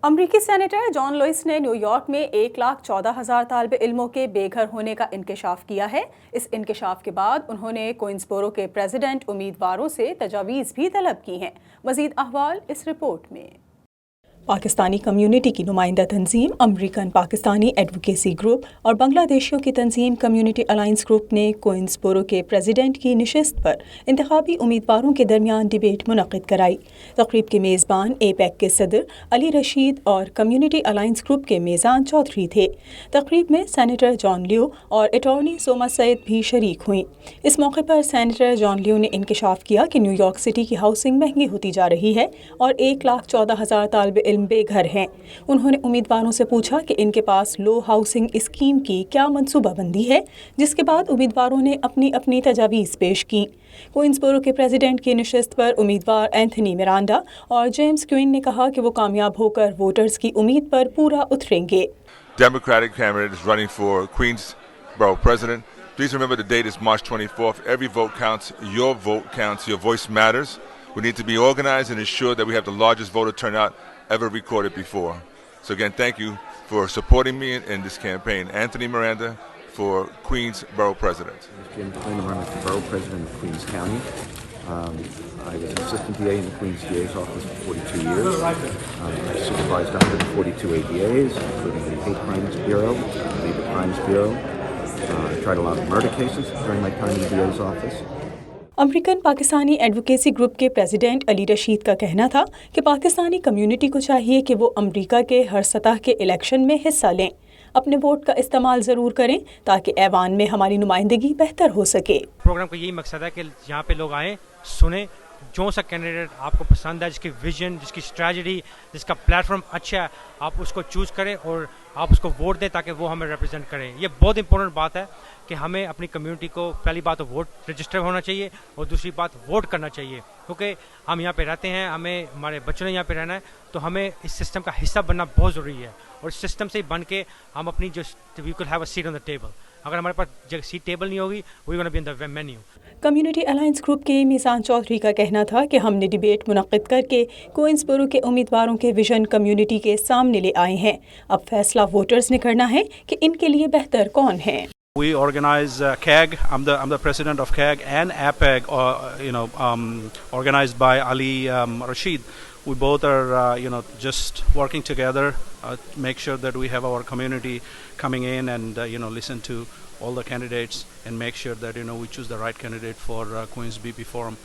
अमरीकी senator John Lewis ने New York में 1,14,000 तालिब इल्मों के बेघर होने का इंकशाफ किया है। इस इंकशाफ के बाद उन्होंने क्वींसबोरो के प्रेसिडेंट उम्मीदवारों से तजावीज़ भी तलब की हैं। मज़ीद अहवाल इस रिपोर्ट में। पाकिस्तानी कम्युनिटी की नुमाइंदा तंजीम अमरीकन पाकिस्तानी एडवोकेसी ग्रुप और बांग्लादेशियों की तंजीम कम्युनिटी अलायंस ग्रुप ने क्वींसबोरो के प्रेसिडेंट की नशिस्त पर इंतखाबी उम्मीदवारों के दरमियान डिबेट मुनक़िद कराई। तक़रीब के मेज़बान एपेक के सदर अली रशीद और कम्युनिटी अलायंस ग्रुप के मेज़ान चौधरी थे। तक़रीब में सेनेटर जॉन लियो और अटॉर्नी सोमा सैयद भी शरीक हुई। इस मौके पर सेनेटर जॉन लियो ने इंकशाफ किया कि न्यूयॉर्क सिटी की हाउसिंग महंगी होती जा रही है और 1,14,000 तालिब बेघर हैं। उन्होंने उम्मीदवारों से पूछा कि इनके पास लो हाउसिंग स्कीम की क्या मंसूबाबंदी है, जिसके बाद उम्मीदवारों ने अपनी अपनी तजावीज़ पेश की। क्वींसबोरो के प्रेसिडेंट की नशिस्त पर उम्मीदवार एंथनी मिरांडा और जेम्स क्वीन ने कहा कि वो कामयाब होकर वोटर्स की उम्मीद पर पूरा उतरेंगे। Democratic candidate is running for Queensboro president. Please remember the date is March 24th. Every vote counts. Your vote counts. Your voice matters. We need to be organized and ensure that we have the largest voter turnout ever recorded before. So again, thank you for supporting me in this campaign. Anthony Miranda for Queensboro president. Jim Quinn, running for borough president of Queens County. I was an assistant DA in the Queens DA's office for 42 years. I supervised 142 ADAs, including the Hate Crimes Bureau, the Labor Crimes Bureau. I tried a lot of murder cases during my time in the DA's office. American Pakistani advocacy group के president Ali Rashid का कहना था कि Pakistani community को चाहिए कि वो अमरीका के हर सतह के इलेक्शन में हिस्सा लें। अपने वोट का इस्तेमाल ज़रूर करें ताकि ऐवान में हमारी नुमाइंदगी बेहतर हो सके। प्रोग्राम का यही मकसद है कि यहाँ पे लोग आएँ, सुने जो सा कैंडिडेट आपको पसंद है, जिसकी विजन, जिसकी स्ट्रैटेजी, जिसका प्लेटफॉर्म अच्छा है, आप उसको चूज़ करें और आप उसको वोट दें ताकि वो हमें रिप्रेजेंट करें। ये बहुत इंपॉर्टेंट बात है कि हमें अपनी कम्युनिटी को पहली बात तो वोट रजिस्टर होना चाहिए और दूसरी बात वोट करना चाहिए, क्योंकि हम यहाँ पे रहते हैं, हमें हमारे बच्चों ने यहाँ पे रहना है, तो हमें इस सिस्टम का हिस्सा बनना बहुत ज़रूरी है और इस सिस्टम से बन के हम अपनी जो we could have a seat on the table. अगर हमारे पास सीट टेबल नहीं होगी, we gonna be in the menu. Community alliance group के मिजान चौधरी का कहना था कि हमने डिबेट मुनक़िद करके क्वींसबोरो के उम्मीदवारों के विजन कम्युनिटी के सामने ले आए हैं। अब फैसला वोटर्स ने करना है कि इनके लिए बेहतर कौन है। We organize CAG. I'm the president of CAG and APEG, organized by Ali Rashid. We both are, just working together, make sure that we have our community coming in and, listen to all the candidates and make sure that, we choose the right candidate for Queens BP Forum.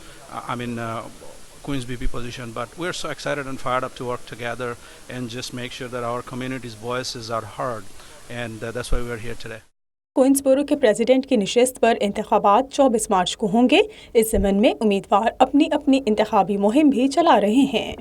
Queens BP position. But we're so excited and fired up to work together and just make sure that our community's voices are heard. And that's why we're here today. क्वींसबोरो के president की नशिस्त पर इंतखाबात 24 मार्च को होंगे। इस ज़मन में उम्मीदवार अपनी अपनी इंतखाबी मुहिम भी चला रहे हैं।